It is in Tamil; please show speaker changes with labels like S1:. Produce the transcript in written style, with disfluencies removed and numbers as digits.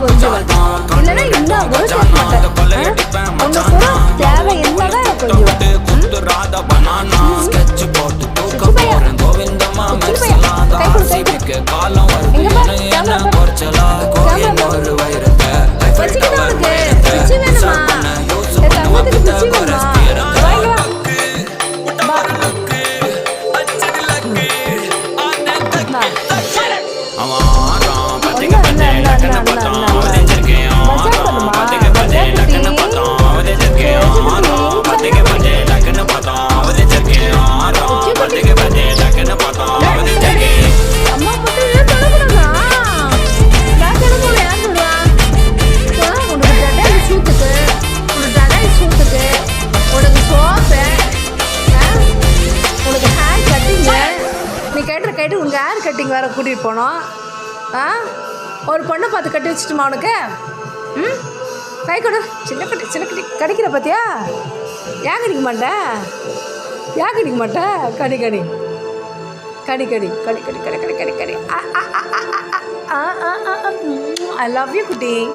S1: கொஞ்சம் இல்லைன்னா இன்னும் கூட கேட்க மாட்டேன். உங்க கூட தேவை என்னதான் கொஞ்சம் கேட்டு உங்கள் ஹேர் கட்டிங் வேறு கூட்டிகிட்டு போனோம். ஒரு பொண்ணை பார்த்து கட்டி வச்சுட்டுமா உனக்கு? கை கொடு. சின்ன கட்டி கடிக்கிற பார்த்தியா? ஏன் கடிக்க மாட்டேன்? ஏன் கடிக்க மாட்டேன்? கடி கடி கடி கடி கடி கடி கடி கடி கடி கடி. ஐ லவ் யூ குட்டி.